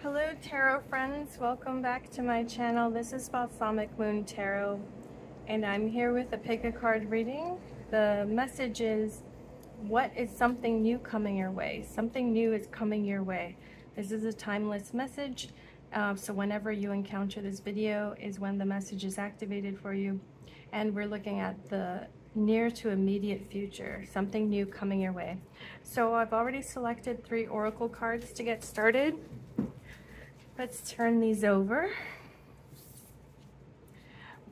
Hello tarot friends, welcome back to my channel. This is Balsamic Moon Tarot and I'm here with a pick a card reading. The message is, what is something new coming your way? Something new is coming your way. This is a timeless message, so whenever you encounter this video is when the message is activated for you, and we're looking at the near to immediate future, something new coming your way. So I've already selected 3 oracle cards to get started. Let's turn these over.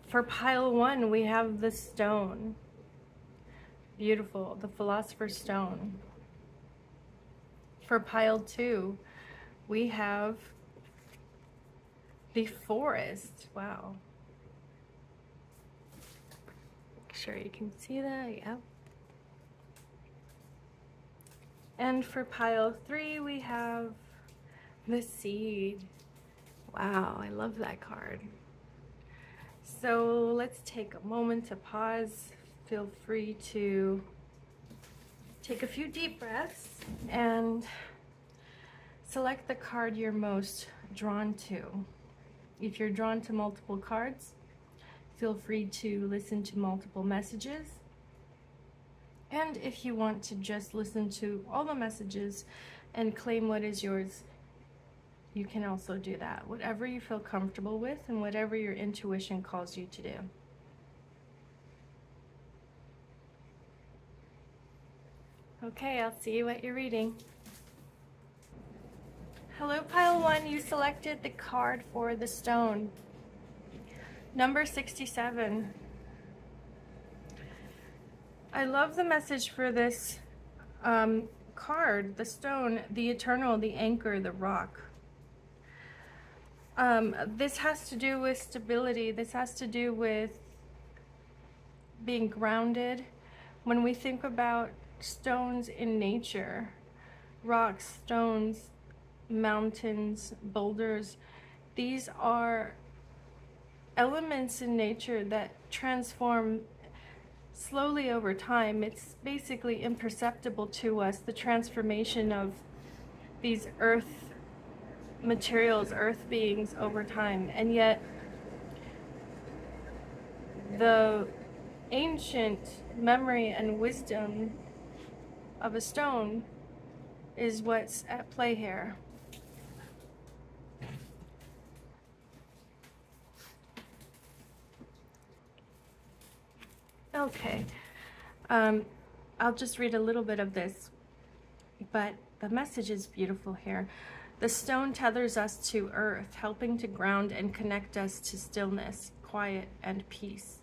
For pile 1, we have the stone. Beautiful, the Philosopher's Stone. For pile 2, we have the Forest. Wow. Make sure you can see that, yep. And for pile 3, we have the Seed. Wow, I love that card. So let's take a moment to pause. Feel free to take a few deep breaths and select the card you're most drawn to. If you're drawn to multiple cards, feel free to listen to multiple messages. And if you want to just listen to all the messages and claim what is yours, you can also do that. Whatever you feel comfortable with and whatever your intuition calls you to do. Okay, I'll see you at your reading. Hello, pile 1. You selected the card for the stone. Number 67. I love the message for this card, the stone, the eternal, the anchor, the rock. This has to do with stability. This has to do with being grounded. When we think about stones in nature, rocks, stones, mountains, boulders, these are elements in nature that transform slowly over time. It's basically imperceptible to us, the transformation of these earth materials, earth beings over time, and yet the ancient memory and wisdom of a stone is what's at play here. Okay, I'll just read a little bit of this, but the message is beautiful here. The stone tethers us to earth, helping to ground and connect us to stillness, quiet, and peace.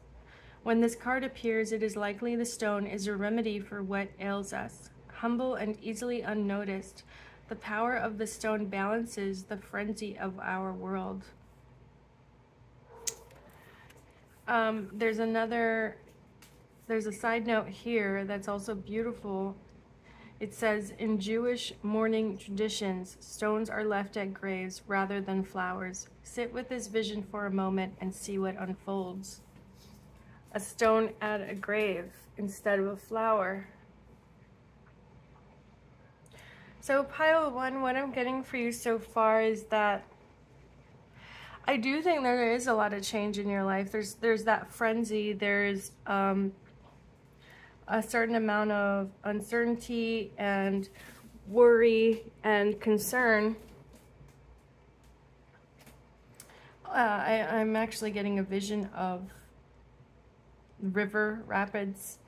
When this card appears, it is likely the stone is a remedy for what ails us. Humble and easily unnoticed, the power of the stone balances the frenzy of our world. There's a side note here that's also beautiful. It says, in Jewish mourning traditions, stones are left at graves rather than flowers. Sit with this vision for a moment and see what unfolds. A stone at a grave instead of a flower. So pile 1, what I'm getting for you so far is that I do think there is a lot of change in your life. There's that frenzy, there's a certain amount of uncertainty and worry and concern. I'm actually getting a vision of river rapids,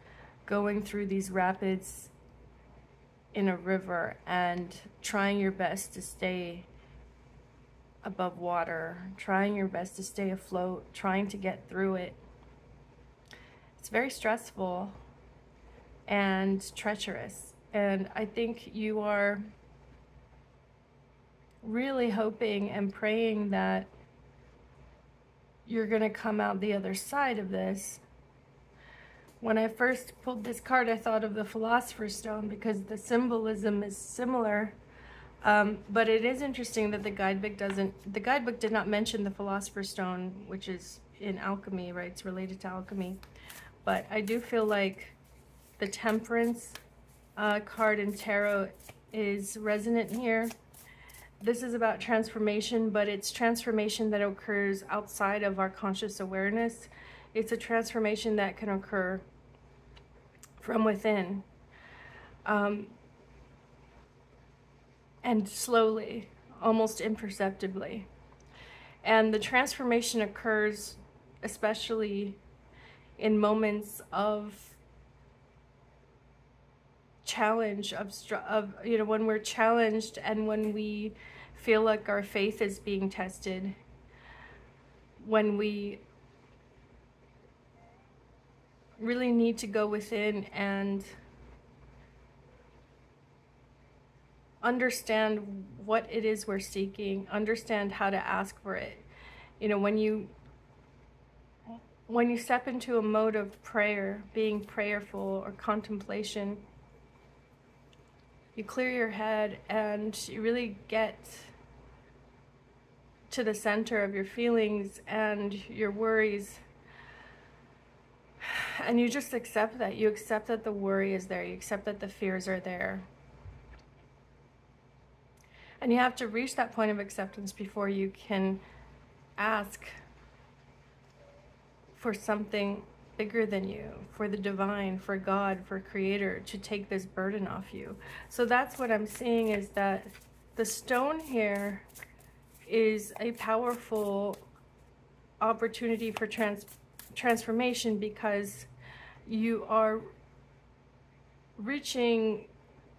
going through these rapids in a river and trying your best to stay above water, trying your best to stay afloat, trying to get through it. It's very stressful and treacherous, and I think you are really hoping and praying that you're gonna come out the other side of this. When I first pulled this card, I thought of the Philosopher's Stone because the symbolism is similar, but it is interesting that the guidebook did not mention the Philosopher's Stone, which is in alchemy, right? It's related to alchemy, but I do feel like the Temperance card in tarot is resonant here. this is about transformation, but it's transformation that occurs outside of our conscious awareness. It's a transformation that can occur from within, and slowly, almost imperceptibly. And the transformation occurs especially in moments of challenge, of you know, when we're challenged and when we feel like our faith is being tested, when we really need to go within and understand what it is we're seeking, understand how to ask for it. You know, when you step into a mode of prayer, being prayerful or contemplation, you clear your head and you really get to the center of your feelings and your worries, and you just accept that. You accept that the worry is there. You accept that the fears are there. And you have to reach that point of acceptance before you can ask for something bigger than you, for the divine, for God, for Creator, to take this burden off you. So that's what I'm seeing, is that the stone here is a powerful opportunity for transformation, because you are reaching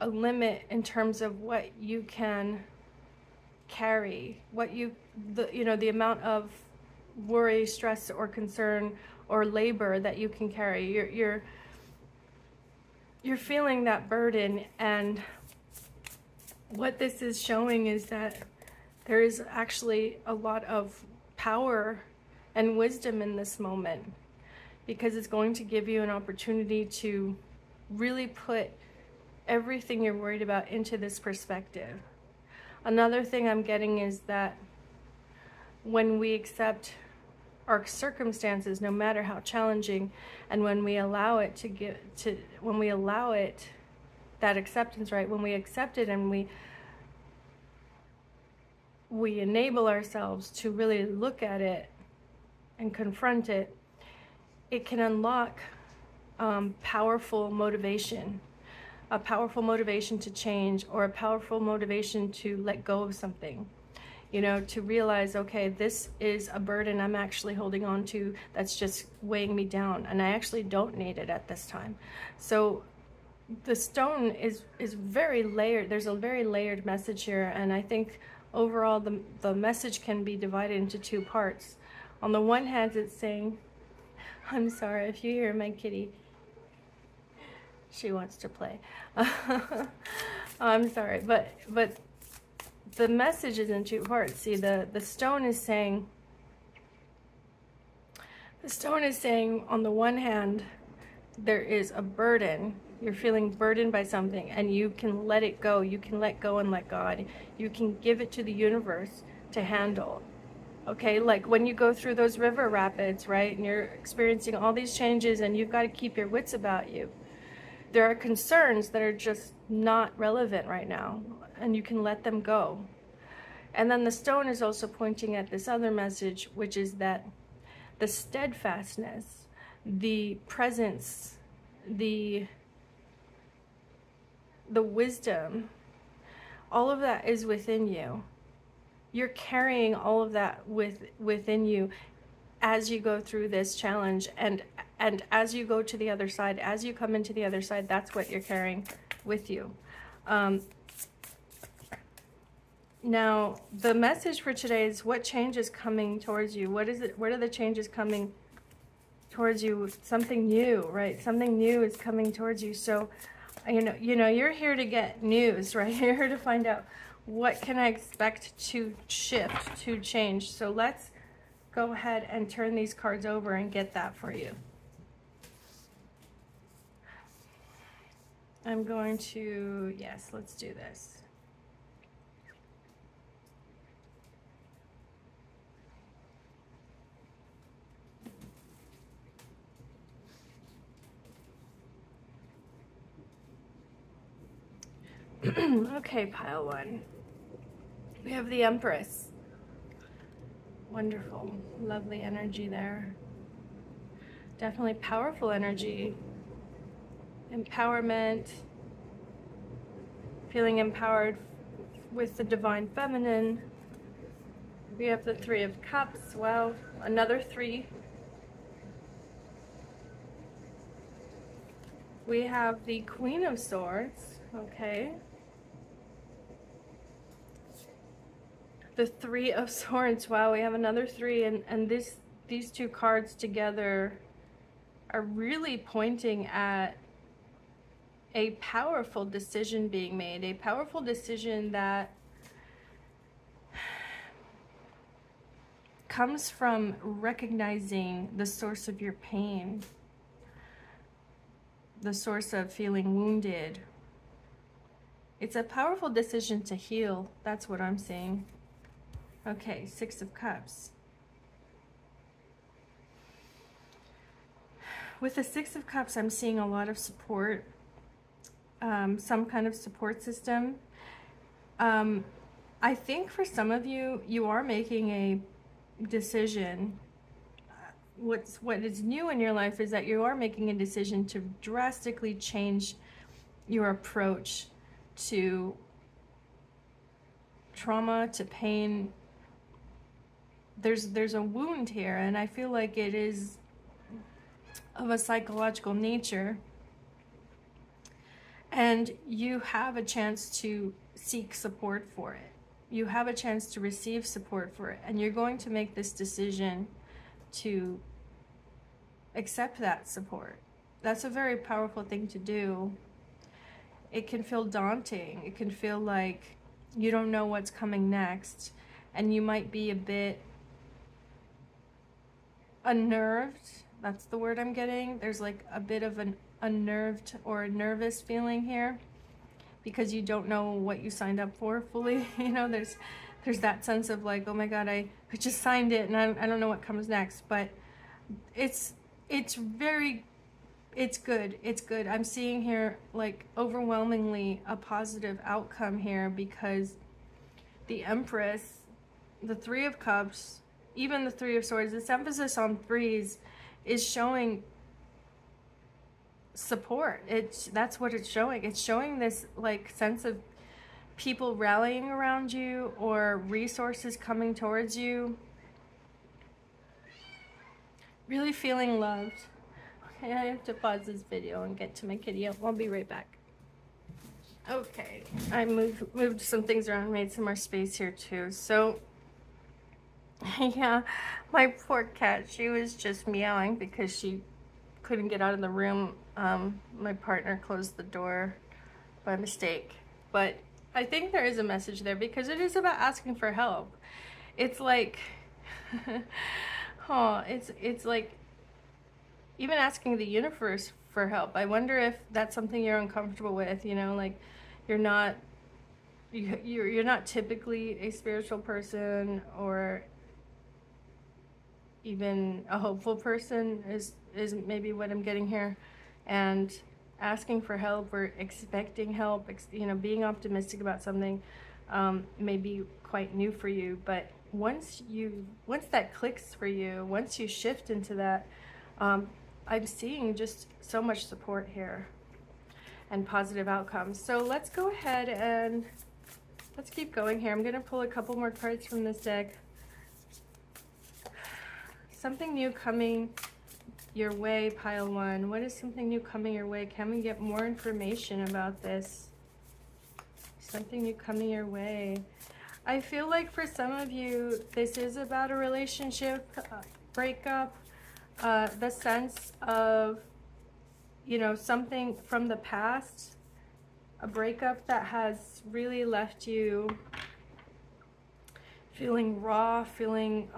a limit in terms of what you can carry, what you know, the amount of worry, stress, or concern or labor that you can carry. You're feeling that burden, and what this is showing is that there is actually a lot of power and wisdom in this moment, because it's going to give you an opportunity to really put everything you're worried about into this perspective. Another thing I'm getting is that when we accept our circumstances, no matter how challenging, and when we allow it when we allow it, that acceptance, right? When we accept it and we enable ourselves to really look at it and confront it, it can unlock powerful motivation, a powerful motivation to change, or a powerful motivation to let go of something. You know, to realize, okay, this is a burden I'm actually holding on to that's just weighing me down, and I actually don't need it at this time. So the stone is very layered. There's a very layered message here, and I think overall the message can be divided into two parts. On the one hand, it's saying, I'm sorry if you hear my kitty, she wants to play. I'm sorry, but the message is in two parts. See, the stone is saying, on the one hand, there is a burden. You're feeling burdened by something, and you can let it go. You can let go and let God. You can give it to the universe to handle. Okay, like when you go through those river rapids, right, and you're experiencing all these changes, and you've got to keep your wits about you. There are concerns that are just not relevant right now, and you can let them go. And then the stone is also pointing at this other message, which is that the steadfastness, the presence, the wisdom, all of that is within you. You're carrying all of that within you as you go through this challenge, and as you go to the other side, as you come into the other side, that's what you're carrying with you. Now, the message for today is, what change is coming towards you? What is it? What are the changes coming towards you? Something new, right? Something new is coming towards you. So, you know, you're here to get news, right? You're here to find out, what can I expect to shift, to change? So let's go ahead and turn these cards over and get that for you. I'm going to, yes, let's do this. Okay, pile one. We have the Empress. Wonderful, lovely energy there. Definitely powerful energy. Empowerment. Feeling empowered with the Divine Feminine. We have the Three of Cups. Wow, another 3. We have the Queen of Swords. Okay. The Three of Swords. Wow, we have another 3, and these 2 cards together are really pointing at a powerful decision being made, a powerful decision that comes from recognizing the source of your pain, the source of feeling wounded. It's a powerful decision to heal. That's what I'm seeing. Okay, 6 of Cups. With the 6 of Cups, I'm seeing a lot of support, some kind of support system. I think for some of you, you are making a decision. What is new in your life is that you are making a decision to drastically change your approach to trauma, to pain. There's a wound here, and I feel like it is of a psychological nature, and you have a chance to seek support for it. You have a chance to receive support for it, and you're going to make this decision to accept that support. That's a very powerful thing to do. It can feel daunting. It can feel like you don't know what's coming next, and you might be a bit unnerved. That's the word I'm getting. There's like a bit of an unnerved or a nervous feeling here because you don't know what you signed up for fully. You know, there's that sense of like, oh my God, I just signed it and I don't know what comes next. But it's good. It's good. I'm seeing here like overwhelmingly a positive outcome here because the Empress, the Three of Cups, even the Three of Swords, this emphasis on threes is showing support. That's what it's showing. It's showing this like sense of people rallying around you or resources coming towards you. Really feeling loved. Okay, I have to pause this video and get to my kitty. I'll be right back. Okay, I moved some things around, made some more space here too. So yeah, my poor cat, she was just meowing because she couldn't get out of the room. My partner closed the door by mistake. But I think there is a message there because it is about asking for help. It's like, oh, it's like even asking the universe for help. I wonder if that's something you're uncomfortable with, you know, like you're not typically a spiritual person or even a hopeful person is maybe what I'm getting here, and asking for help or expecting help, you know, being optimistic about something may be quite new for you. But once that clicks for you, once you shift into that, I'm seeing just so much support here and positive outcomes. So let's go ahead and let's keep going here. I'm going to pull a couple more cards from this deck. Something new coming your way, pile one. What is something new coming your way? Can we get more information about this? Something new coming your way. I feel like for some of you, this is about a relationship breakup. The sense of, you know, something from the past, a breakup that has really left you feeling raw, feeling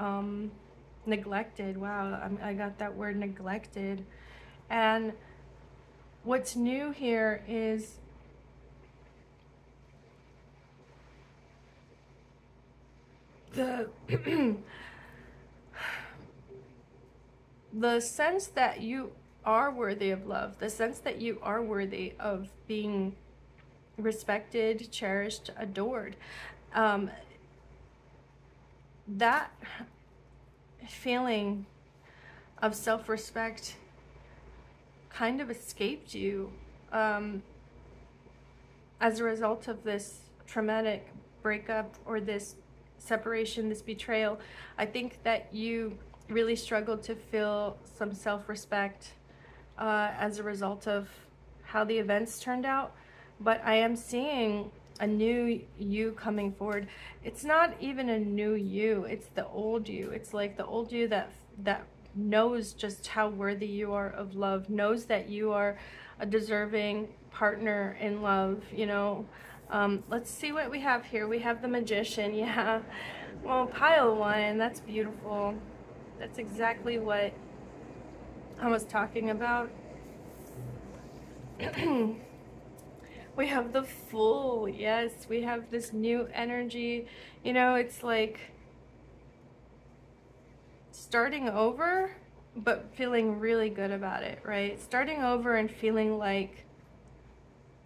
neglected. Wow, I got that word, neglected. And what's new here is the the sense that you are worthy of love, the sense that you are worthy of being respected, cherished, adored. that feeling of self-respect kind of escaped you as a result of this traumatic breakup or this separation, this betrayal. I think that you really struggled to feel some self-respect as a result of how the events turned out. But I am seeing a new you coming forward. It's not even a new you, it's the old you. It's like the old you that knows just how worthy you are of love, knows that you are a deserving partner in love, you know. Let's see what we have here. We have the Magician. Yeah, well, pile one. That's beautiful. That's exactly what I was talking about. We have the Fool. Yes, we have this new energy. You know, it's like starting over, but feeling really good about it, right? Starting over and feeling like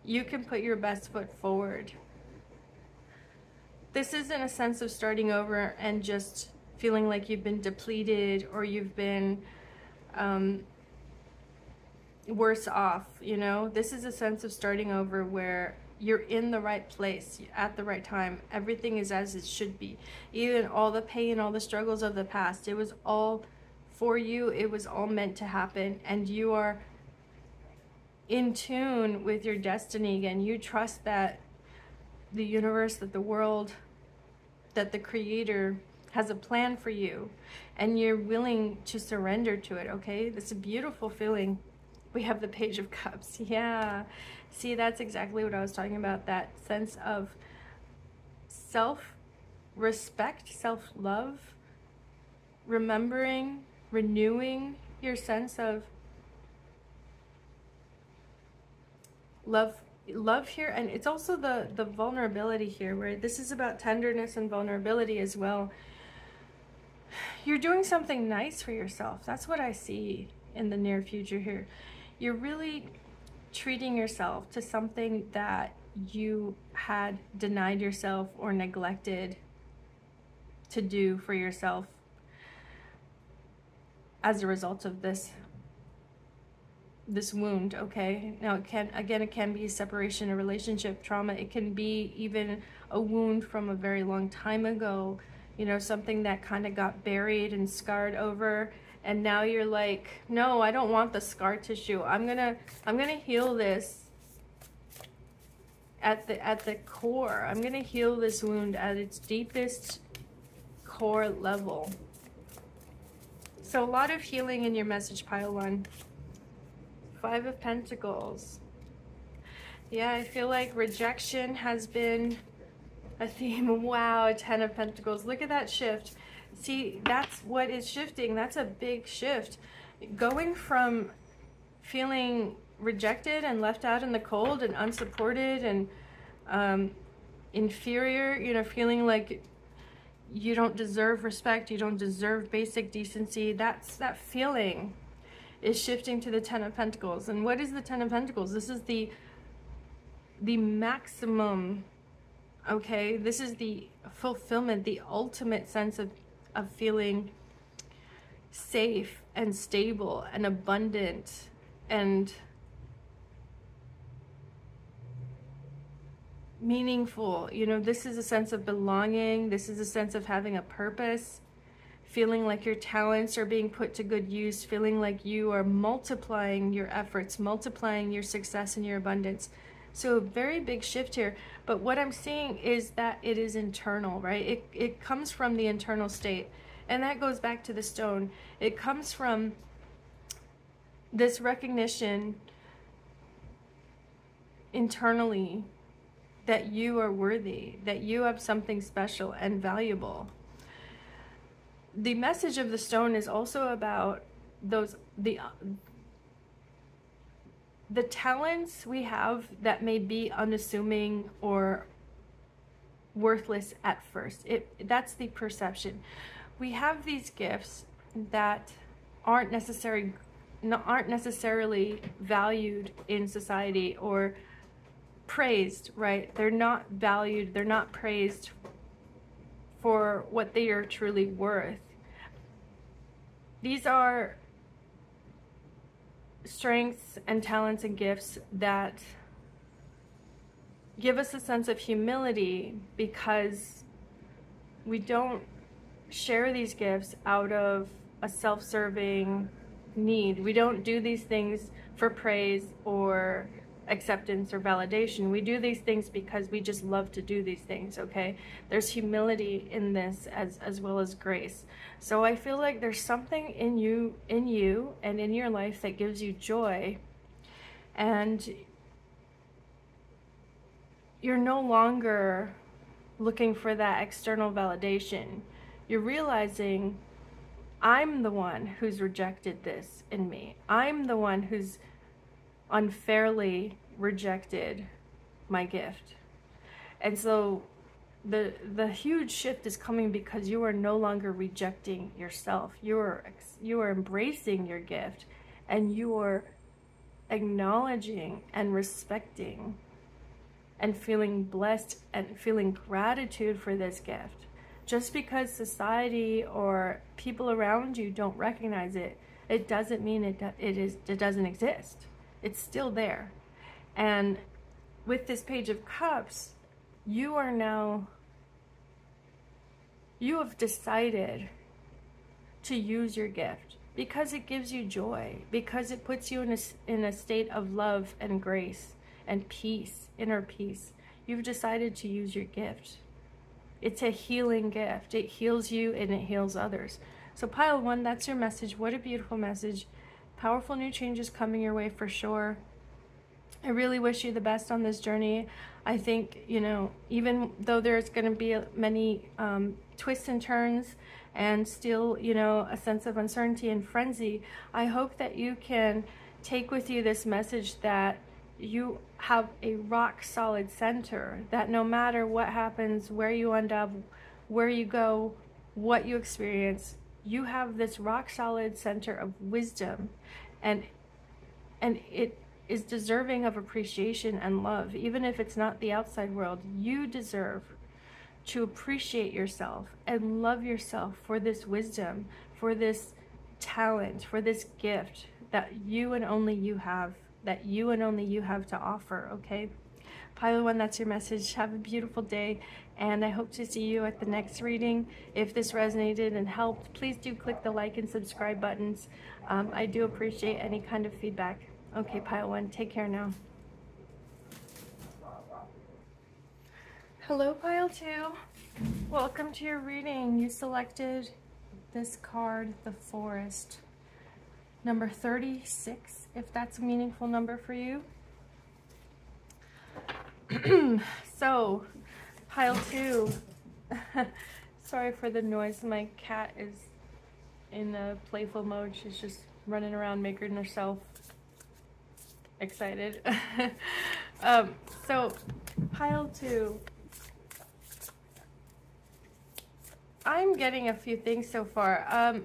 you can put your best foot forward. This isn't a sense of starting over and just feeling like you've been depleted or you've been worse off, you know. This is a sense of starting over where you're in the right place at the right time. Everything is as it should be. Even all the pain, all the struggles of the past, it was all for you. It was all meant to happen, and you are in tune with your destiny again. You trust that the universe, that the world, that the Creator has a plan for you, and you're willing to surrender to it, okay? That's a beautiful feeling. We have the Page of Cups. Yeah. See, that's exactly what I was talking about. That sense of self-respect, self-love, remembering, renewing your sense of love here. And it's also the vulnerability here, where this is about tenderness and vulnerability as well. You're doing something nice for yourself. That's what I see in the near future here. You're really treating yourself to something that you had denied yourself or neglected to do for yourself as a result of this wound, okay? Now it can be a separation, a relationship trauma. It can be even a wound from a very long time ago, you know, something that kind of got buried and scarred over. And now you're like, no, I don't want the scar tissue. I'm gonna heal this at the core. I'm gonna heal this wound at its deepest core level. So a lot of healing in your message pile one. 5 of Pentacles. Yeah, I feel like rejection has been a theme. Wow, 10 of Pentacles. Look at that shift. See, that's what is shifting. That's a big shift. Going from feeling rejected and left out in the cold and unsupported and inferior, you know, feeling like you don't deserve respect, you don't deserve basic decency. That feeling is shifting to the 10 of Pentacles. And what is the 10 of Pentacles? This is the maximum, okay? This is the fulfillment, the ultimate sense of feeling safe and stable and abundant and meaningful. You know, this is a sense of belonging. This is a sense of having a purpose, feeling like your talents are being put to good use, feeling like you are multiplying your efforts, multiplying your success and your abundance. So a very big shift here. But what I'm seeing is that it is internal, right? It comes from the internal state. And that goes back to the stone. It comes from this recognition internally that you are worthy, that you have something special and valuable. The message of the stone is also about the talents we have that may be unassuming or worthless at first. That's the perception. We have these gifts that aren't necessarily valued in society or praised, right? They're not valued, they're not praised for for what they are truly worth. These are strengths and talents and gifts that give us a sense of humility, because we don't share these gifts out of a self-serving need. We don't do these things for praise or acceptance or validation. We do these things because we just love to do these things, okay? There's humility in this as well as grace. So I feel like there's something in you and in your life that gives you joy, and you're no longer looking for that external validation. You're realizing, I'm the one who's rejected this in me. I'm the one who's unfairly rejected my gift. And so the huge shift is coming because you are no longer rejecting yourself. You are embracing your gift, and you are acknowledging and respecting and feeling blessed and feeling gratitude for this gift. Just because society or people around you don't recognize it, it doesn't mean it doesn't exist. It's still there. And with this Page of Cups, you have decided to use your gift because it gives you joy, because it puts you in a state of love and grace and peace, inner peace. You've decided to use your gift. It's a healing gift. It heals you and it heals others. So pile 1, that's your message. What a beautiful message. Powerful new changes coming your way for sure. I really wish you the best on this journey. I think, you know, even though there's going to be many twists and turns and still, you know, a sense of uncertainty and frenzy, I hope that you can take with you this message that you have a rock solid center, that no matter what happens, where you end up, where you go, what you experience, you have this rock solid center of wisdom, and it is deserving of appreciation and love. Even if it's not the outside world, you deserve to appreciate yourself and love yourself for this wisdom, for this talent, for this gift that you and only you have, to offer, okay? Pile 1, that's your message. Have a beautiful day, and I hope to see you at the next reading. If this resonated and helped, please do click the like and subscribe buttons. I do appreciate any kind of feedback. Okay, Pile 1, take care now. Hello, Pile 2. Welcome to your reading. You selected this card, the Forest. Number 36, if that's a meaningful number for you. So, Pile 2. Sorry for the noise. My cat is in a playful mode. She's just running around making herself excited. So, Pile 2. I'm getting a few things so far.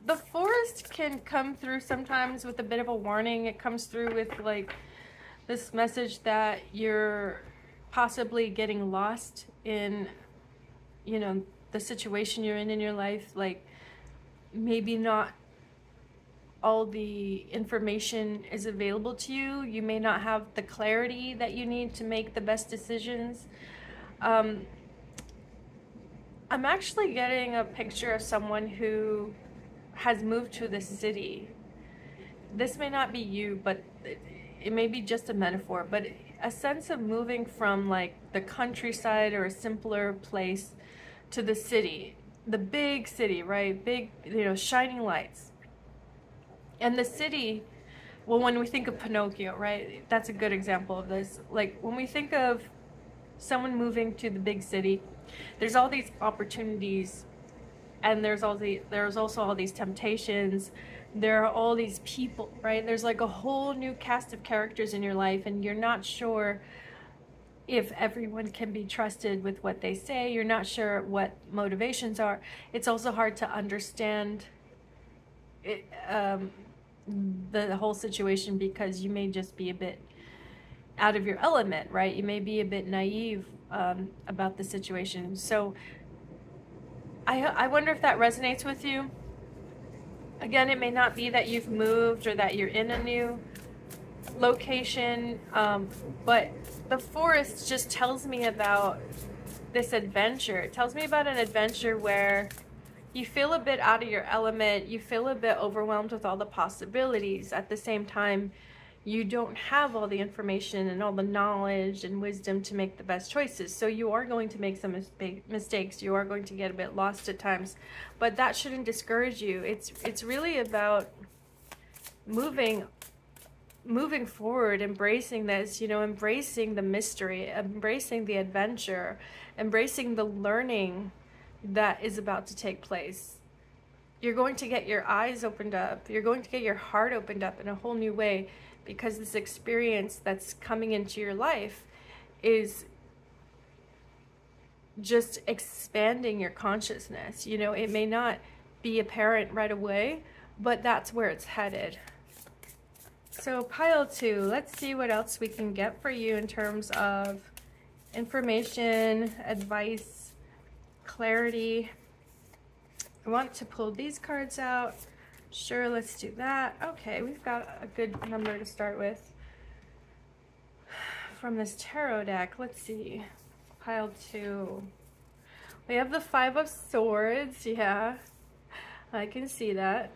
The Forest can come through sometimes with a bit of a warning. It comes through with like this message that you're possibly getting lost in, you know, the situation you're in your life. Like maybe not all the information is available to you. You may not have the clarity that you need to make the best decisions. I'm actually getting a picture of someone who has moved to the city. This may not be you, but it may be just a metaphor, but a sense of moving from like the countryside or a simpler place to the city, the big city, right? Big, you know, shining lights. And the city, well, when we think of Pinocchio, right? That's a good example of this. Like when we think of someone moving to the big city, there's all these opportunities, and there's also all these temptations. There are all these people, right? There's like a whole new cast of characters in your life, and you're not sure if everyone can be trusted with what they say. You're not sure what motivations are. It's also hard to understand it, the whole situation, because you may just be a bit out of your element, right? You may be a bit naive about the situation. So I wonder if that resonates with you. Again, it may not be that you've moved or that you're in a new location, but the forest just tells me about this adventure. It tells me about an adventure where you feel a bit out of your element, you feel a bit overwhelmed with all the possibilities. At the same time, you don't have all the information and all the knowledge and wisdom to make the best choices. So you are going to make some mistakes. You are going to get a bit lost at times, but that shouldn't discourage you. It's really about moving forward, embracing this, you know, embracing the mystery, embracing the adventure, embracing the learning that is about to take place. You're going to get your eyes opened up. You're going to get your heart opened up in a whole new way, because this experience that's coming into your life is just expanding your consciousness. You know, it may not be apparent right away, but that's where it's headed. So pile 2, let's see what else we can get for you in terms of information, advice, clarity. I want to pull these cards out. Sure, let's do that. Okay, we've got a good number to start with from this tarot deck. Let's see. Pile 2. We have the 5 of Swords. Yeah, I can see that.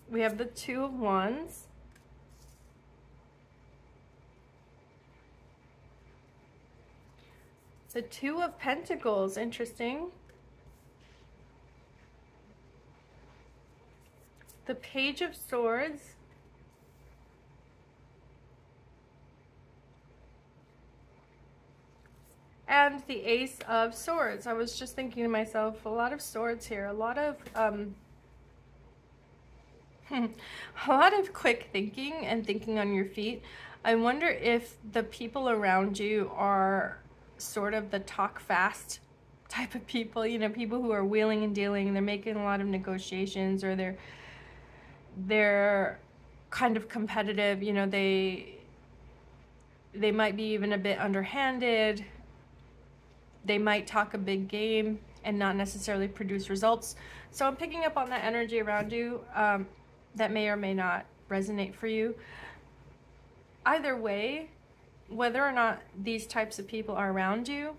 We have the 2 of Wands. The 2 of Pentacles, interesting. The Page of Swords. And the Ace of Swords. I was just thinking to myself, a lot of swords here, a lot of a lot of quick thinking and thinking on your feet. I wonder if the people around you are sort of the talk fast type of people, you know, people who are wheeling and dealing, they're making a lot of negotiations, or they're kind of competitive, you know, they might be even a bit underhanded. They might talk a big game and not necessarily produce results. So I'm picking up on that energy around you that may or may not resonate for you. Either way, whether or not these types of people are around you,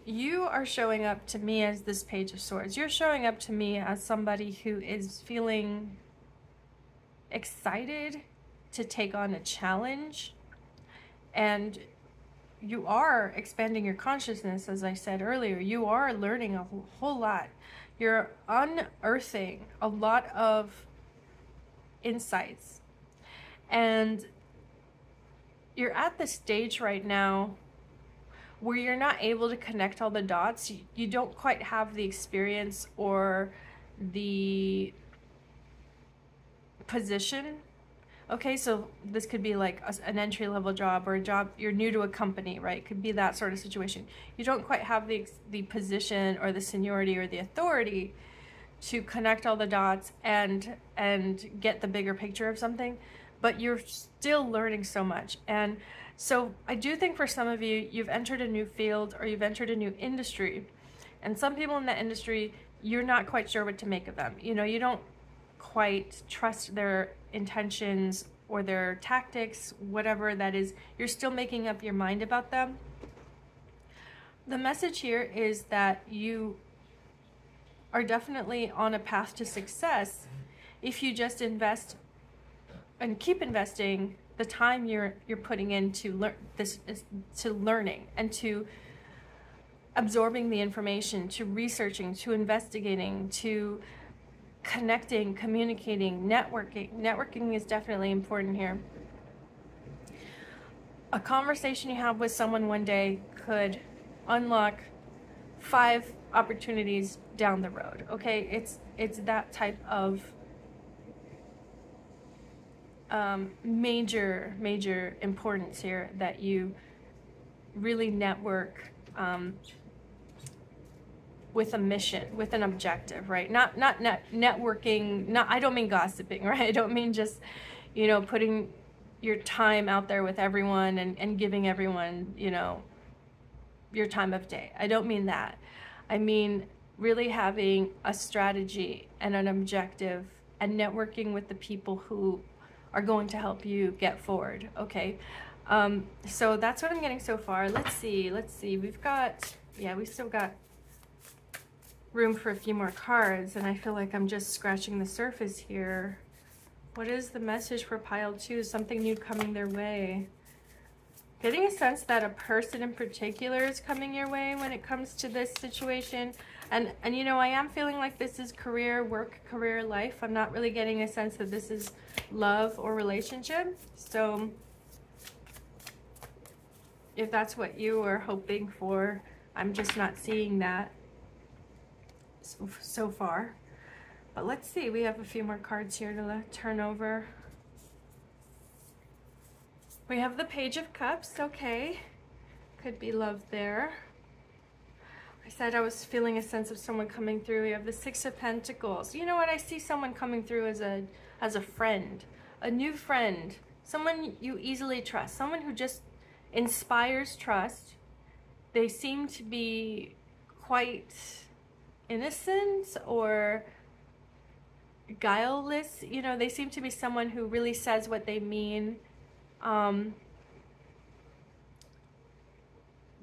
you are showing up to me as this Page of Swords. You're showing up to me as somebody who is feeling excited to take on a challenge, and you are expanding your consciousness. As I said earlier, you are learning a whole lot. You're unearthing a lot of insights, and you're at the stage right now where you're not able to connect all the dots. You don't quite have the experience or the position. Okay, so this could be like an entry-level job, or a job, you're new to a company, right? Could be that sort of situation. You don't quite have the position or the seniority or the authority to connect all the dots and get the bigger picture of something, but you're still learning so much. And so I do think for some of you, you've entered a new field or you've entered a new industry, and some people in that industry, you're not quite sure what to make of them. You know, you don't quite trust their intentions or their tactics, whatever that is. You're still making up your mind about them. The message here is that you are definitely on a path to success if you just invest and keep investing the time you're putting into learning and to absorbing the information, to researching, to investigating, to connecting, communicating, networking. Networking is definitely important here. A conversation you have with someone one day could unlock 5 opportunities down the road. Okay, it's that type of major importance here, that you really network with a mission, with an objective, right? Not networking, I don't mean gossiping, right? I don't mean just, you know, putting your time out there with everyone and giving everyone, you know, your time of day. I don't mean that. I mean really having a strategy and an objective and networking with the people who are going to help you get forward. Okay, so that's what I'm getting so far. Let's see. We've got, yeah, we still got room for a few more cards, and I feel like I'm just scratching the surface here. What is the message for pile 2? Something new coming their way. Getting a sense that a person in particular is coming your way when it comes to this situation. And you know, I am feeling like this is career, work, career, life. I'm not really getting a sense that this is love or relationship. So if that's what you are hoping for, I'm just not seeing that so far. But let's see, we have a few more cards here to turn over. We have the Page of Cups. Okay, could be love there. I said I was feeling a sense of someone coming through. We have the Six of Pentacles. You know what? I see someone coming through as a friend, a new friend, someone you easily trust, someone who just inspires trust. They seem to be quite innocent or guileless. You know, they seem to be someone who really says what they mean.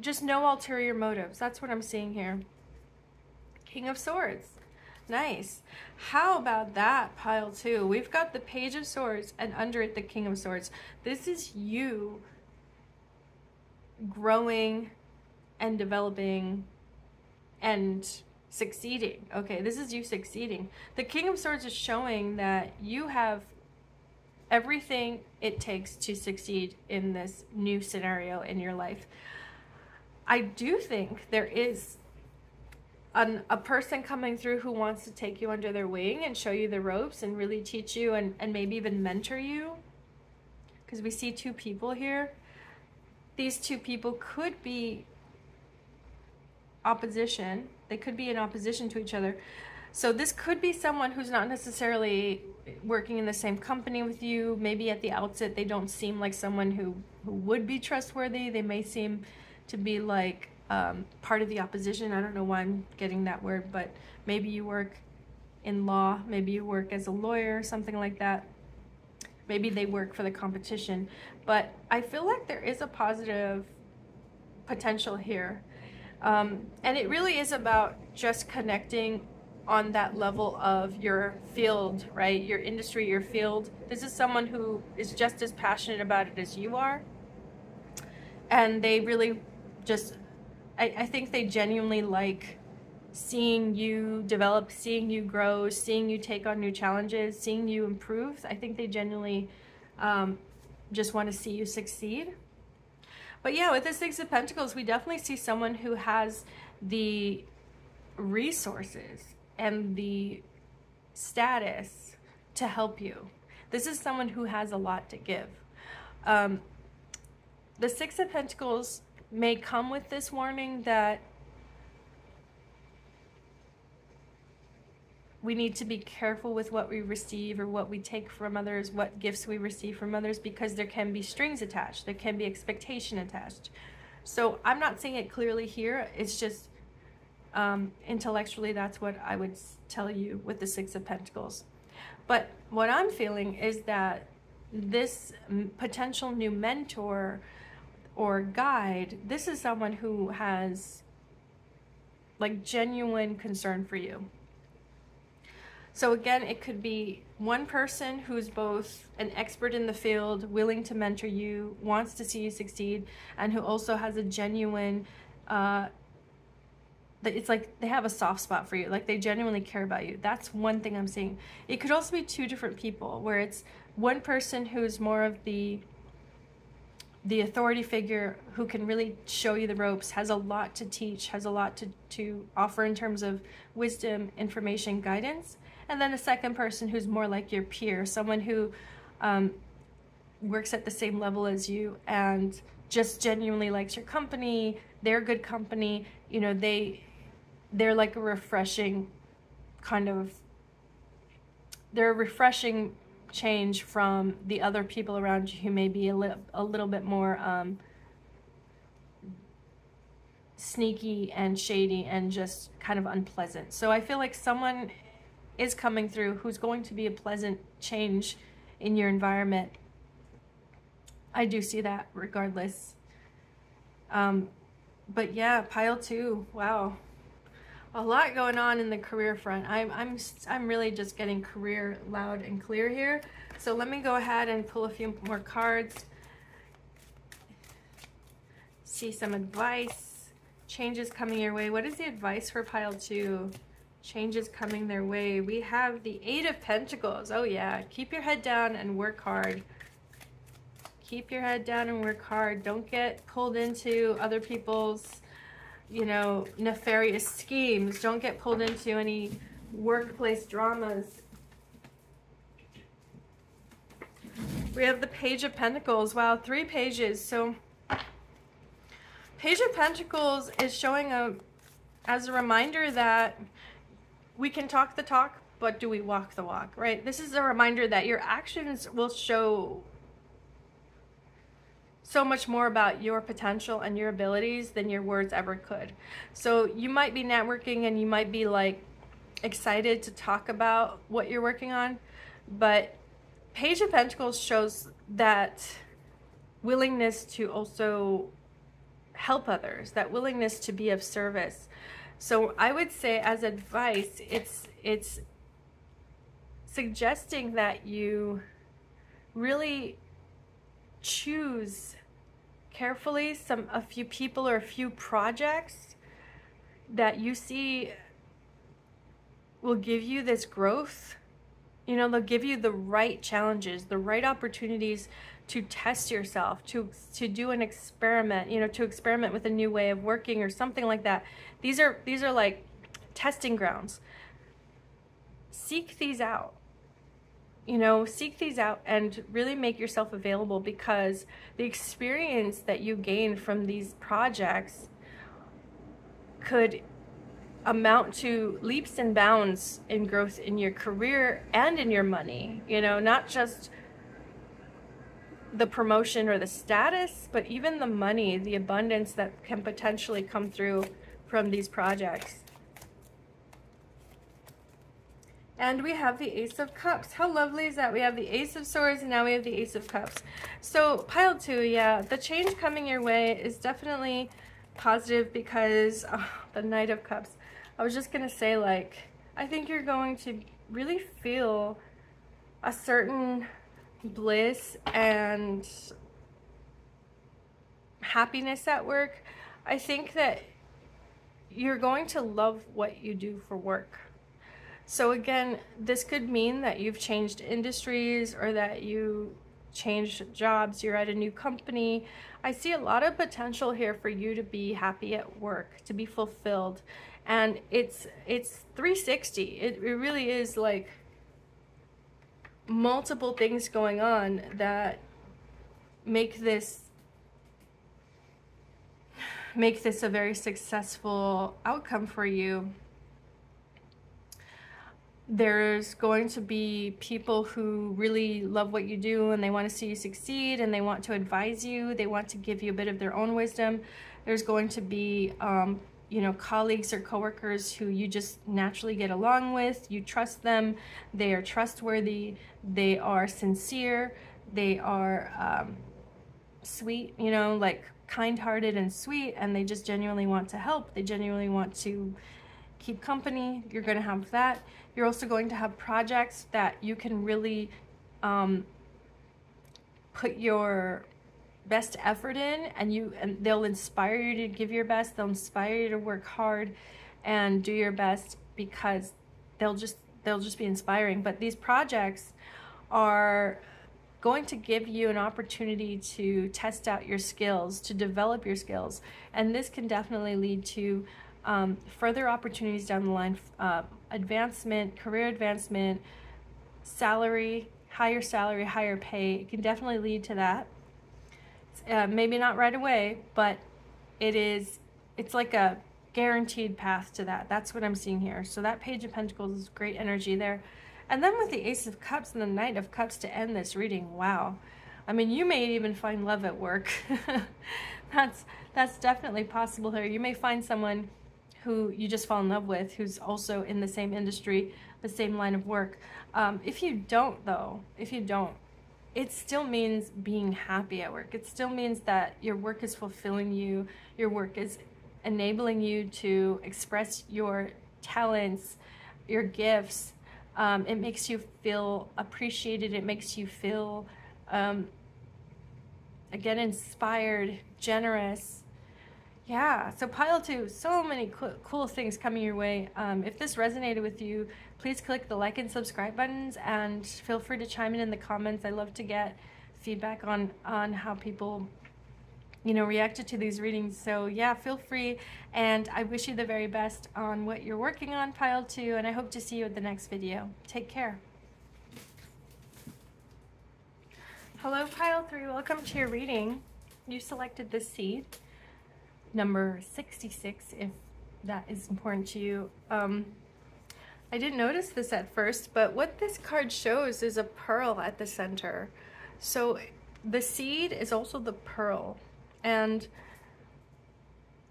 Just no ulterior motives. That's what I'm seeing here. King of Swords. Nice. How about that, pile 2? We've got the Page of Swords and under it the King of Swords. This is you growing and developing and succeeding. Okay, this is you succeeding. The King of Swords is showing that you have everything it takes to succeed in this new scenario in your life. I do think there is a person coming through who wants to take you under their wing and show you the ropes and really teach you and maybe even mentor you. Because we see two people here. These two people could be opposition. They could be in opposition to each other. So this could be someone who's not necessarily working in the same company with you. Maybe at the outset they don't seem like someone who would be trustworthy. They may seem to be like part of the opposition. I don't know why I'm getting that word, but maybe you work in law, maybe you work as a lawyer, something like that. Maybe they work for the competition. But I feel like there is a positive potential here. And it really is about just connecting on that level of your field, right? Your industry, your field. This is someone who is just as passionate about it as you are. And they really just, I think they genuinely like seeing you develop, seeing you grow, seeing you take on new challenges, seeing you improve. I think they genuinely just want to see you succeed. But yeah, with the Six of Pentacles, we definitely see someone who has the resources and the status to help you. This is someone who has a lot to give. The Six of Pentacles may come with this warning that we need to be careful with what we receive or what we take from others, what gifts we receive from others, because there can be strings attached. There can be expectation attached. So I'm not saying it clearly here. It's just intellectually, that's what I would tell you with the Six of Pentacles. But what I'm feeling is that this potential new mentor or guide, this is someone who has like genuine concern for you. So again, it could be one person who's both an expert in the field, willing to mentor you, wants to see you succeed, and who also has a genuine, it's like they have a soft spot for you, like they genuinely care about you. That's one thing I'm seeing. It could also be two different people, where it's one person who's more of the authority figure who can really show you the ropes, has a lot to teach, has a lot to offer in terms of wisdom, information, guidance. And then a second person who's more like your peer, someone who works at the same level as you and just genuinely likes your company. They're good company. You know, they're like a refreshing kind of, they're a refreshing change from the other people around you who may be a little bit more sneaky and shady and just kind of unpleasant. So I feel like someone is coming through who's going to be a pleasant change in your environment. I do see that regardless. But yeah, pile 2, wow. A lot going on in the career front. I'm really just getting career loud and clear here. So let me go ahead and pull a few more cards. See some advice. Changes coming your way. What is the advice for pile 2? Changes coming their way. We have the 8 of Pentacles. Oh yeah, keep your head down and work hard. Keep your head down and work hard. Don't get pulled into other people's, you know, nefarious schemes. Don't get pulled into any workplace dramas. We have the Page of Pentacles. Wow, 3 pages. So Page of Pentacles is showing as a reminder that we can talk the talk, but do we walk the walk, right? This is a reminder that your actions will show so much more about your potential and your abilities than your words ever could. So you might be networking and you might be like excited to talk about what you're working on, but Page of Pentacles shows that willingness to also help others, that willingness to be of service. So I would say as advice, it's suggesting that you really choose carefully a few people or a few projects that you see will give you this growth. You know, they'll give you the right challenges, the right opportunities to test yourself, to do an experiment, you know, to experiment with a new way of working or something like that. These are like testing grounds. Seek these out. You know, seek these out and really make yourself available, because the experience that you gain from these projects could amount to leaps and bounds in growth in your career and in your money. You know, not just the promotion or the status, but even the money, the abundance that can potentially come through from these projects. And we have the Ace of Cups. How lovely is that? We have the Ace of Swords and now we have the Ace of Cups. So pile 2, yeah, the change coming your way is definitely positive, because the Knight of Cups. I was just gonna say, like, I think you're going to really feel a certain bliss and happiness at work. I think that you're going to love what you do for work. So again, this could mean that you've changed industries or that you changed jobs, you're at a new company. I see a lot of potential here for you to be happy at work, to be fulfilled. And it's 360. It really is like multiple things going on that make this a very successful outcome for you. There's going to be people who really love what you do and they want to see you succeed and they want to advise you. They want to give you a bit of their own wisdom. There's going to be, you know, colleagues or coworkers who you just naturally get along with. You trust them. They are trustworthy. They are sincere. They are sweet, you know, like kind-hearted and sweet, and they just genuinely want to help. They genuinely want to keep company. You're going to have that. You're also going to have projects that you can really put your best effort in, and they'll inspire you to give your best. They'll inspire you to work hard and do your best, because they'll just be inspiring. But these projects are going to give you an opportunity to test out your skills, to develop your skills, and this can definitely lead to further opportunities down the line, advancement, career advancement, salary, higher pay. It can definitely lead to that. Maybe not right away, but it's like a guaranteed path to that. That's what I'm seeing here. So that Page of Pentacles is great energy there. And then with the Ace of Cups and the Knight of Cups to end this reading, wow. I mean, you may even find love at work. That's definitely possible here. You may find someone who you just fall in love with, who's also in the same industry, the same line of work. If you don't, though, it still means being happy at work. It still means that your work is fulfilling you. Your work is enabling you to express your talents, your gifts. It makes you feel appreciated. It makes you feel, again, inspired, generous. Yeah, so pile 2, so many cool things coming your way. If this resonated with you, please click the like and subscribe buttons, and feel free to chime in the comments. I love to get feedback on how people, you know, reacted to these readings. So yeah, feel free, and I wish you the very best on what you're working on, pile 2, and I hope to see you at the next video. Take care. Hello, pile 3, welcome to your reading. You selected this seed, number 66, if that is important to you. I didn't notice this at first, but what this card shows is a pearl at the center. So the seed is also the pearl, and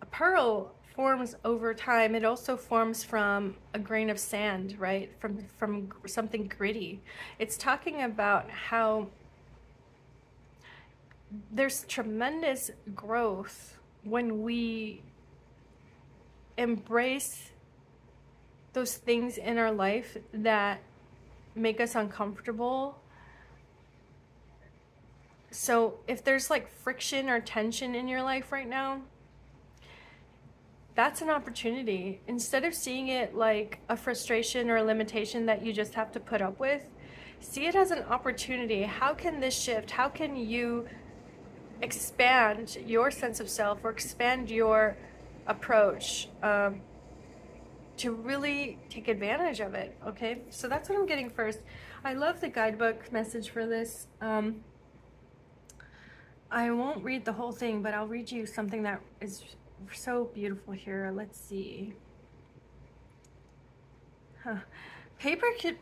a pearl forms over time. It also forms from a grain of sand, right? From something gritty. It's talking about how there's tremendous growth when we embrace those things in our life that make us uncomfortable. So if there's like friction or tension in your life right now, that's an opportunity. Instead of seeing it like a frustration or a limitation that you just have to put up with, see it as an opportunity. How can this shift? How can you expand your sense of self, or expand your approach to really take advantage of it? Okay, so that's what I'm getting first. I love the guidebook message for this. I won't read the whole thing, but I'll read you something that is so beautiful here. Let's see. Pay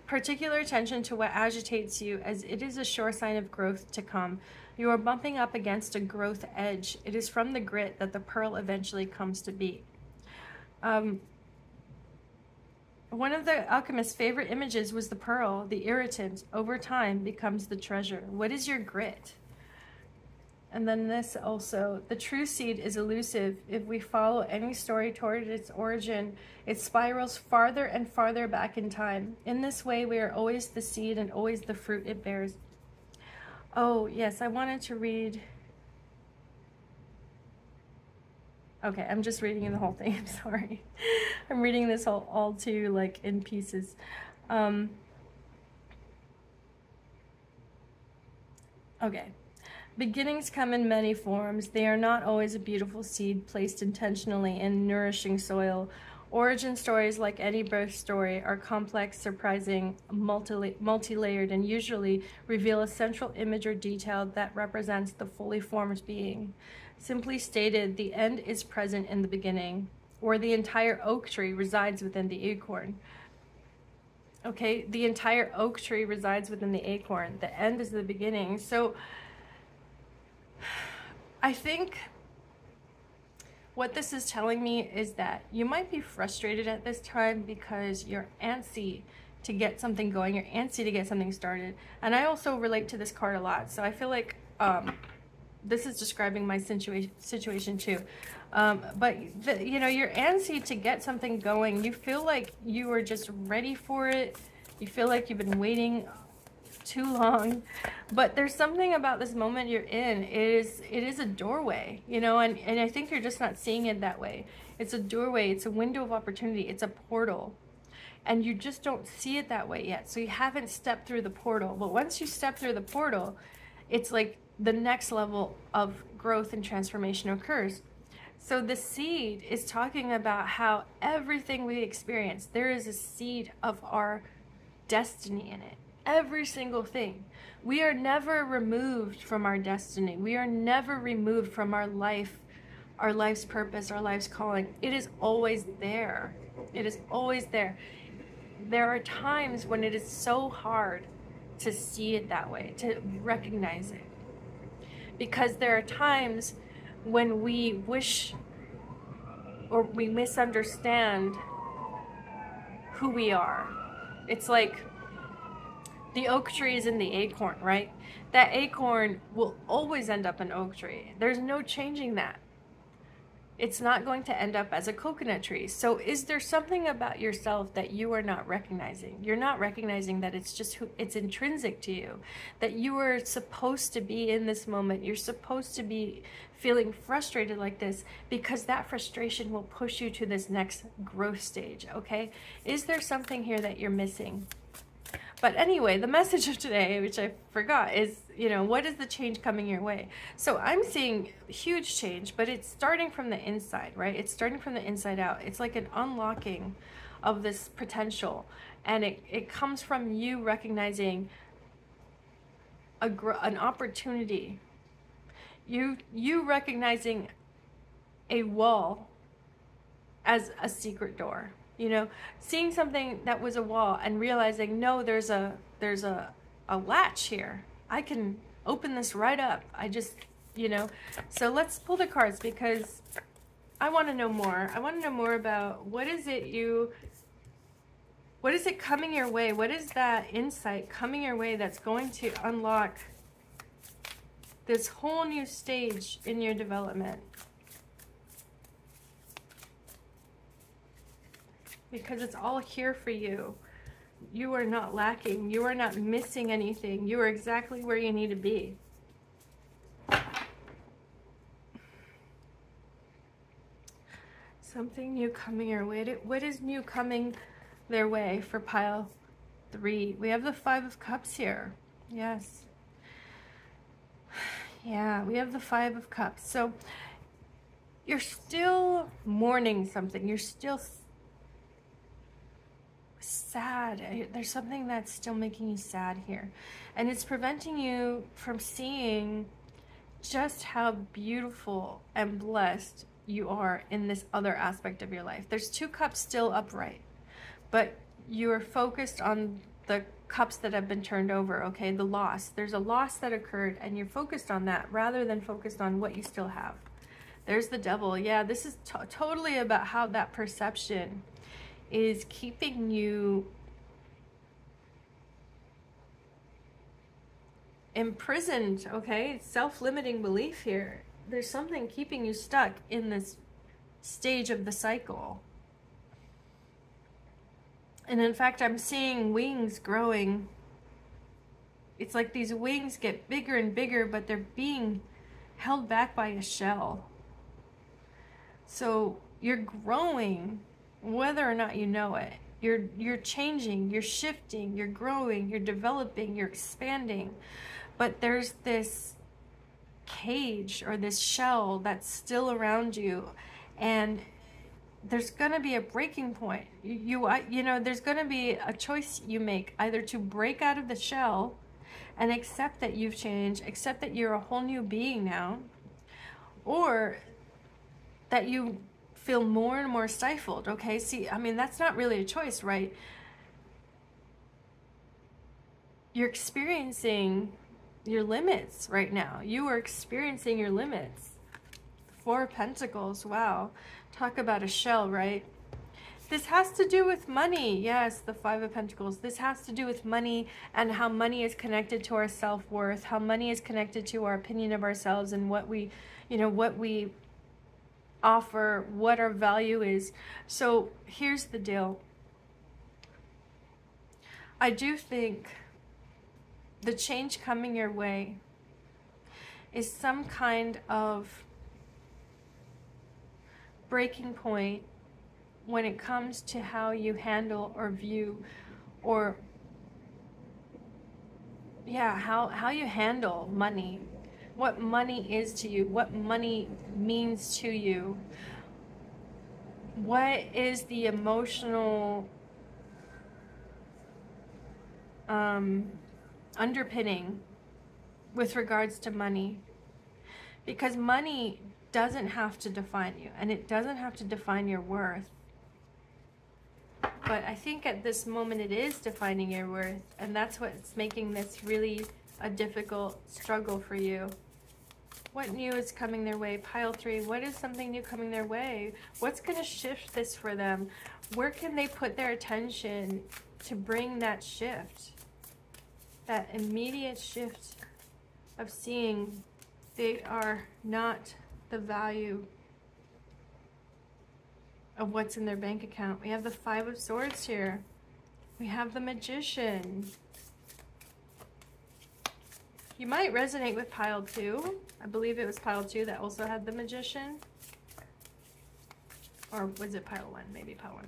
particular attention to what agitates you, as it is a sure sign of growth to come. You are bumping up against a growth edge. It is from the grit that the pearl eventually comes to be. One of the alchemist's favorite images was the pearl. The irritant, over time, becomes the treasure. What is your grit? And then this also, the true seed is elusive. If we follow any story toward its origin, it spirals farther and farther back in time. In this way, we are always the seed and always the fruit it bears. Oh, yes, I wanted to read. Okay, I'm just reading the whole thing. I'm sorry. I'm reading this all too, like, in pieces. Okay. Beginnings come in many forms. They are not always a beautiful seed placed intentionally in nourishing soil. Origin stories, like any birth story, are complex, surprising, multi-layered, and usually reveal a central image or detail that represents the fully formed being. Simply stated, the end is present in the beginning, or the entire oak tree resides within the acorn. Okay, the entire oak tree resides within the acorn. The end is the beginning. So I think what this is telling me is that you might be frustrated at this time because you're antsy to get something going. You're antsy to get something started. And I also relate to this card a lot. So I feel like this is describing my situation too. But you know, you're antsy to get something going. You feel like you are just ready for it. You feel like you've been waiting too long, but there's something about this moment you're in. It is a doorway, you know, and I think you're just not seeing it that way. It's a doorway, it's a window of opportunity, it's a portal, and you just don't see it that way yet. So you haven't stepped through the portal, but once you step through the portal, it's like the next level of growth and transformation occurs. So the seed is talking about how everything we experience, there is a seed of our destiny in it. Every single thing. We are never removed from our destiny. We are never removed from our life, our life's purpose, our life's calling. It is always there. It is always there. There are times when it is so hard to see it that way, to recognize it. Because there are times when we wish or we misunderstand who we are. It's like the oak tree is in the acorn, right? That acorn will always end up an oak tree. There's no changing that. It's not going to end up as a coconut tree. So is there something about yourself that you are not recognizing? You're not recognizing that it's just it's intrinsic to you, that you are supposed to be in this moment. You're supposed to be feeling frustrated like this because that frustration will push you to this next growth stage, okay? Is there something here that you're missing? But anyway, the message of today, which I forgot, is, you know, what is the change coming your way? So I'm seeing huge change, but it's starting from the inside, right? It's starting from the inside out. It's like an unlocking of this potential. And it comes from you recognizing an opportunity. You recognizing a wall as a secret door. You know, seeing something that was a wall and realizing, no, there's a latch here. I can open this right up. I just, you know. So let's pull the cards because I want to know more. I want to know more about what is it coming your way? What is that insight coming your way that's going to unlock this whole new stage in your development? Because it's all here for you. You are not lacking. You are not missing anything. You are exactly where you need to be. Something new coming your way. What is new coming their way for pile 3? We have the 5 of Cups here. Yes. Yeah, we have the 5 of Cups. So you're still mourning something. You're still sad. There's something that's still making you sad here, and it's preventing you from seeing just how beautiful and blessed you are in this other aspect of your life. There's 2 cups still upright, but you are focused on the cups that have been turned over, okay? The loss. There's a loss that occurred, and you're focused on that rather than focused on what you still have. There's the Devil. Yeah, this is totally about how that perception is keeping you imprisoned, okay? Self-limiting belief here. There's something keeping you stuck in this stage of the cycle. And in fact, I'm seeing wings growing. It's like these wings get bigger and bigger, but they're being held back by a shell. So you're growing whether or not you know it. You're changing, you're shifting, you're growing, you're developing, you're expanding. But there's this cage or this shell that's still around you, and there's going to be a breaking point. You know, there's going to be a choice you make, either to break out of the shell and accept that you've changed, accept that you're a whole new being now, or that you feel more and more stifled, okay? See, I mean, that's not really a choice, right? You're experiencing your limits right now. You are experiencing your limits. 4 of Pentacles, wow. Talk about a shell, right? This has to do with money. Yes, the 5 of Pentacles. This has to do with money and how money is connected to our self-worth, how money is connected to our opinion of ourselves and what we, you know, what we offer, what our value is. So here's the deal. I do think the change coming your way is some kind of breaking point when it comes to how you handle or view, or yeah, how you handle money. What money is to you, what money means to you, what is the emotional underpinning with regards to money. Because money doesn't have to define you, and it doesn't have to define your worth. But I think at this moment it is defining your worth, and that's what's making this really a difficult struggle for you. What new is coming their way? Pile 3, what is something new coming their way? What's going to shift this for them? Where can they put their attention to bring that shift? That immediate shift of seeing they are not the value of what's in their bank account. We have the 5 of Swords here. We have the Magician. You might resonate with pile 2. I believe it was pile 2 that also had the Magician. Or was it pile 1? Maybe pile 1.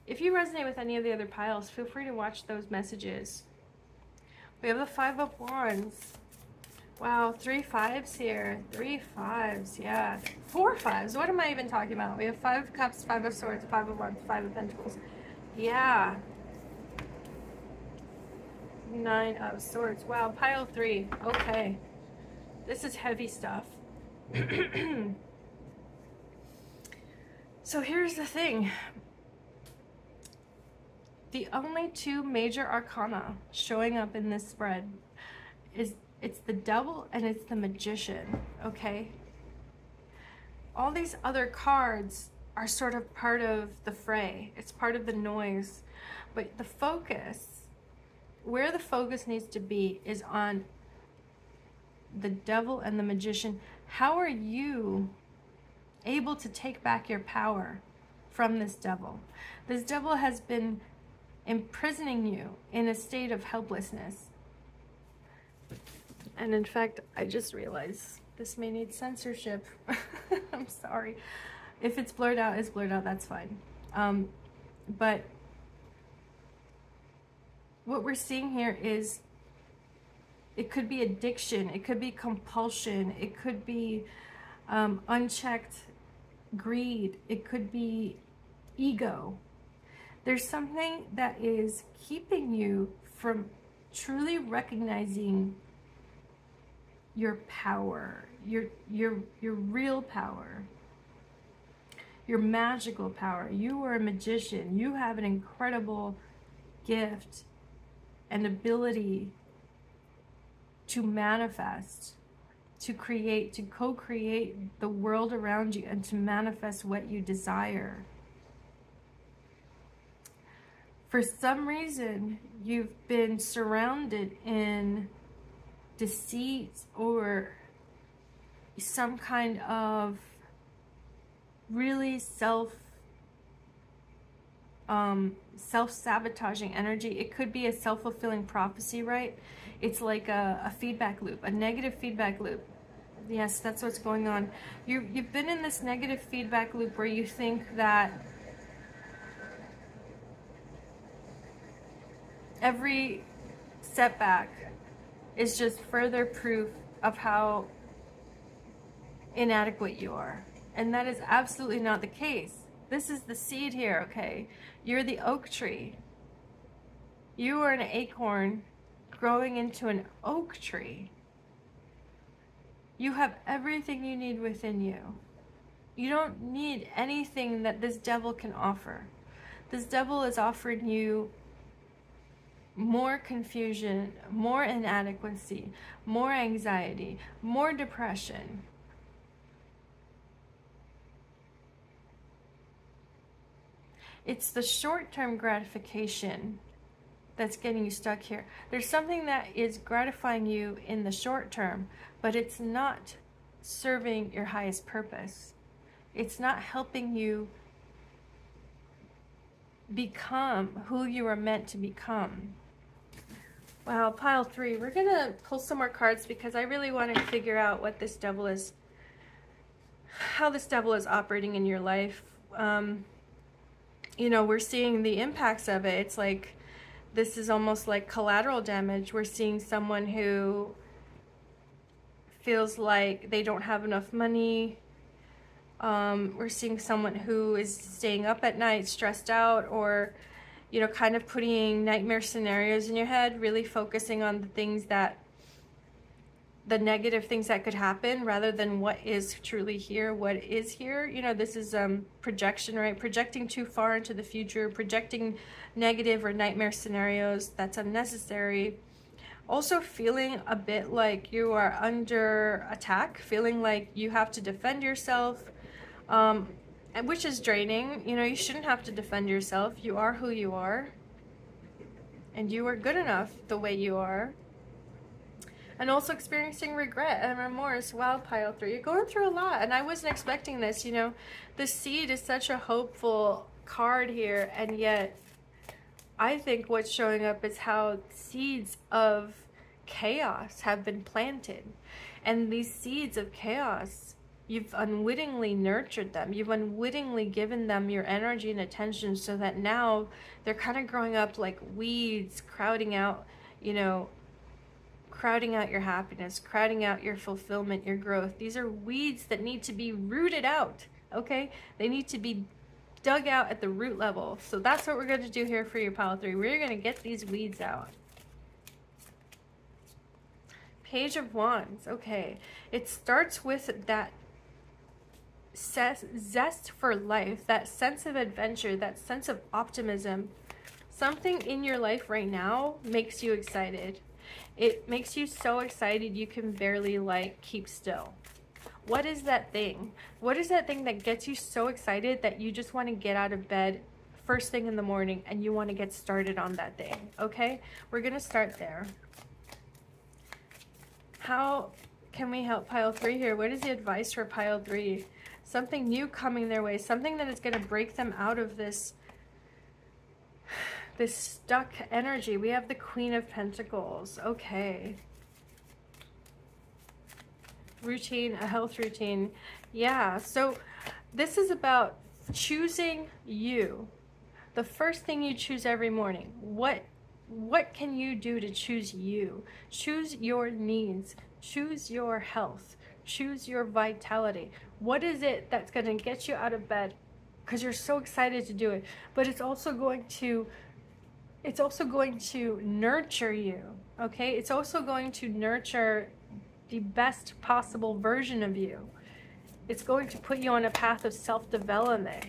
If you resonate with any of the other piles, feel free to watch those messages. We have the 5 of Wands. Wow, 3 5s here. 3 5s, yeah. 4 5s. What am I even talking about? We have 5 of Cups, 5 of Swords, 5 of Wands, 5 of Pentacles. Yeah. 9 of Swords. Wow, pile 3. Okay. This is heavy stuff. So here's the thing. The only 2 major arcana showing up in this spread is it's the Devil and it's the Magician, okay? All these other cards are sort of part of the fray. It's part of the noise. But the focus, where the focus needs to be, is on the Devil and the Magician. How are you able to take back your power from this devil? This devil has been imprisoning you in a state of helplessness. And in fact, I just realized this may need censorship. I'm sorry. If it's blurred out, it's blurred out, that's fine. But what we're seeing here is it could be addiction, it could be compulsion, it could be unchecked greed, it could be ego. There's something that is keeping you from truly recognizing your power, your real power, your magical power. You are a magician. You have an incredible gift and ability to manifest, to create, to co-create the world around you, and to manifest what you desire. For some reason, you've been surrounded in deceit or some kind of really self-sabotaging energy. It could be a self-fulfilling prophecy, right? It's like a feedback loop, a negative feedback loop. Yes, that's what's going on. You've been in this negative feedback loop where you think that every setback is just further proof of how inadequate you are. And that is absolutely not the case. This is the seed here, okay? You're the oak tree. You are an acorn growing into an oak tree. You have everything you need within you. You don't need anything that this devil can offer. This devil is offering you more confusion, more inadequacy, more anxiety, more depression. It's the short-term gratification that's getting you stuck here. There's something that is gratifying you in the short term, but it's not serving your highest purpose. It's not helping you become who you are meant to become. Wow, pile 3. We're going to pull some more cards because I really want to figure out what this devil is, how this devil is operating in your life. You know, we're seeing the impacts of it. It's like, this is almost like collateral damage. We're seeing someone who feels like they don't have enough money. We're seeing someone who is staying up at night, stressed out, or, you know, kind of putting nightmare scenarios in your head, really focusing on the things that, the negative things that could happen rather than what is truly here, what is here. You know, this is projection, right? Projecting too far into the future, projecting negative or nightmare scenarios. That's unnecessary. Also feeling a bit like you are under attack, feeling like you have to defend yourself, which is draining. You know, you shouldn't have to defend yourself. You are who you are, and you are good enough the way you are. And also experiencing regret and remorse. Wow, pile 3, you're going through a lot, and I wasn't expecting this. You know, the seed is such a hopeful card here, and yet I think what's showing up is how seeds of chaos have been planted. And these seeds of chaos, you've unwittingly nurtured them. You've unwittingly given them your energy and attention, so that now they're kind of growing up like weeds, crowding out, you know, crowding out your happiness, crowding out your fulfillment, your growth. These are weeds that need to be rooted out, okay? They need to be dug out at the root level. So that's what we're going to do here for your pile 3. We're going to get these weeds out. Page of Wands. Okay. It starts with that zest for life, that sense of adventure, that sense of optimism. Something in your life right now makes you excited. It makes you so excited you can barely like keep still. What is that thing? What is that thing that gets you so excited that you just want to get out of bed first thing in the morning and you want to get started on that thing? Okay, we're going to start there. How can we help pile 3 here? What is the advice for pile 3? Something new coming their way, something that is going to break them out of this stuck energy. We have the Queen of Pentacles. Okay. Routine, a health routine. Yeah, so this is about choosing you. The first thing you choose every morning. What can you do to choose you? Choose your needs. Choose your health. Choose your vitality. What is it that's going to get you out of bed? Because you're so excited to do it. But it's also going to nurture you. Okay? It's also going to nurture the best possible version of you. It's going to put you on a path of self-development.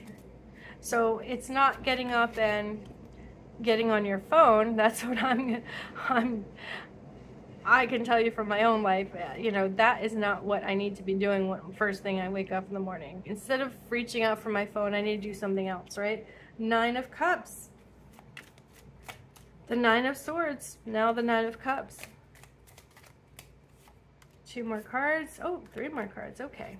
So it's not getting up and getting on your phone. That's what I can tell you from my own life, you know, that is not what I need to be doing first thing I wake up in the morning. Instead of reaching out for my phone, I need to do something else, right? 9 of Cups. The 9 of Swords. Now the 9 of Cups. 2 more cards. Oh, 3 more cards. Okay.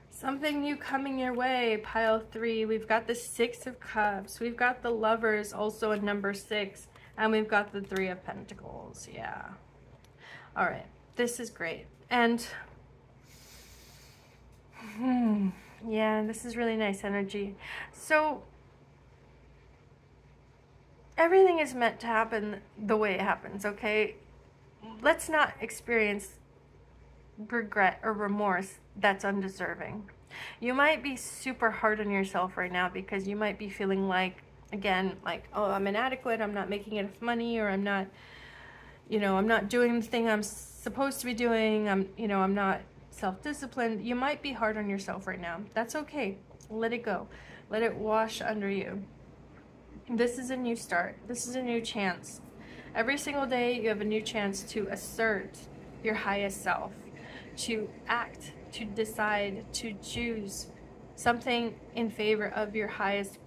Something new coming your way, pile 3. We've got the 6 of Cups. We've got the Lovers, also in number 6. And we've got the 3 of Pentacles. Yeah. All right. This is great. And yeah, this is really nice energy. So everything is meant to happen the way it happens, okay? Let's not experience regret or remorse that's undeserving. You might be super hard on yourself right now because you might be feeling like, again, like, oh, I'm inadequate, I'm not making enough money, or I'm not, you know, I'm not doing the thing I'm supposed to be doing, I'm not self-disciplined. You might be hard on yourself right now. That's okay. Let it go. Let it wash under you. This is a new start. This is a new chance. Every single day you have a new chance to assert your highest self, to act, to decide, to choose something in favor of your highest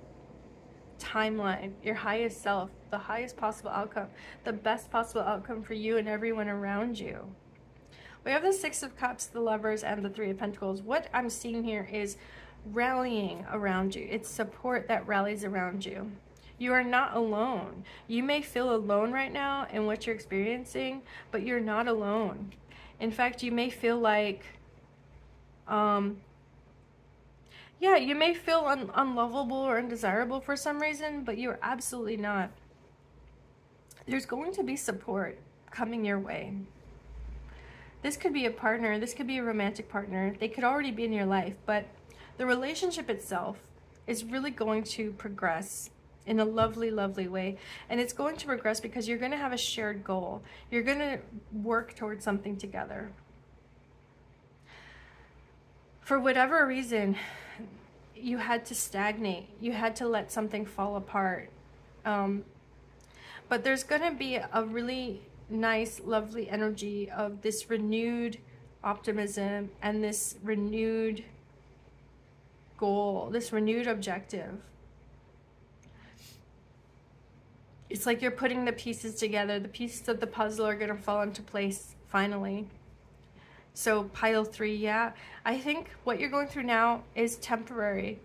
timeline, your highest self, the highest possible outcome, the best possible outcome for you and everyone around you. We have the 6 of Cups, the Lovers, and the 3 of Pentacles. What I'm seeing here is rallying around you. It's support that rallies around you. You are not alone. You may feel alone right now in what you're experiencing, but you're not alone. In fact, you may feel like, yeah, you may feel unlovable or undesirable for some reason, but you're absolutely not. There's going to be support coming your way. This could be a partner. This could be a romantic partner. They could already be in your life, but the relationship itself is really going to progress in a lovely, lovely way. And it's going to progress because you're going to have a shared goal. You're going to work towards something together. For whatever reason, you had to stagnate. You had to let something fall apart. But But there's going to be a really nice, lovely energy of this renewed optimism and this renewed goal, this renewed objective. It's like you're putting the pieces together. The pieces of the puzzle are going to fall into place finally. So pile 3, yeah. I think what you're going through now is temporary.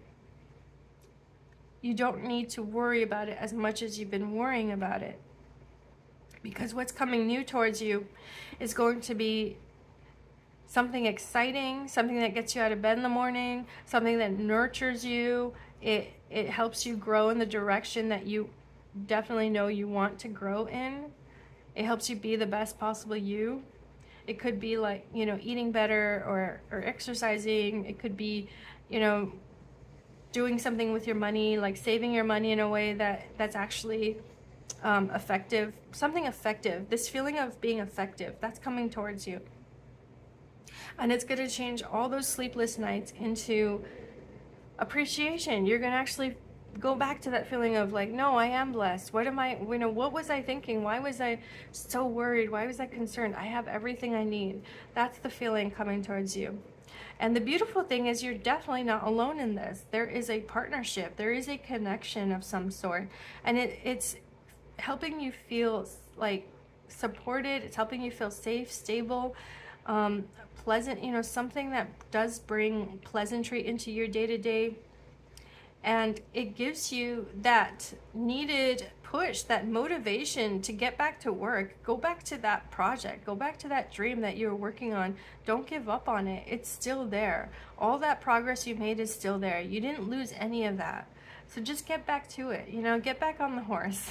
You don't need to worry about it as much as you've been worrying about it. Because what's coming new towards you is going to be something exciting, something that gets you out of bed in the morning, something that nurtures you. It helps you grow in the direction that you definitely know you want to grow in. It helps you be the best possible you. It could be like, you know, eating better or exercising. It could be, you know, doing something with your money, like saving your money in a way that's actually effective. Something effective. This feeling of being effective, that's coming towards you. And it's going to change all those sleepless nights into appreciation. You're going to actually go back to that feeling of like, no, I am blessed. What am I, you know, what was I thinking? Why was I so worried? Why was I concerned? I have everything I need. That's the feeling coming towards you. And the beautiful thing is you're definitely not alone in this. There is a partnership. There is a connection of some sort. And it's helping you feel like supported. It's helping you feel safe, stable, pleasant, you know, something that does bring pleasantry into your day-to-day. And it gives you that needed push, that motivation to get back to work. Go back to that project. Go back to that dream that you were working on. Don't give up on it. It's still there. All that progress you made is still there. You didn't lose any of that. So just get back to it. You know, get back on the horse.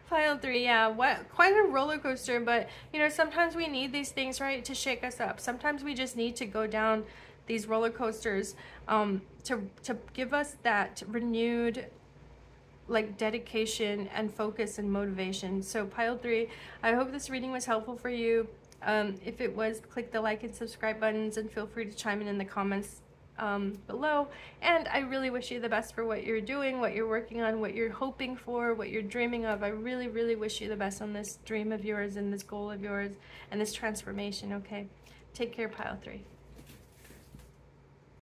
Pile 3, yeah, quite a roller coaster, but you know, sometimes we need these things, right, to shake us up. Sometimes we just need to go down these roller coasters to give us that renewed like dedication and focus and motivation. So pile 3, I hope this reading was helpful for you. If it was, click the like and subscribe buttons and feel free to chime in the comments below. And I really wish you the best for what you're doing, what you're working on, what you're hoping for, what you're dreaming of. I really, really wish you the best on this dream of yours and this goal of yours and this transformation, okay? Take care, pile 3.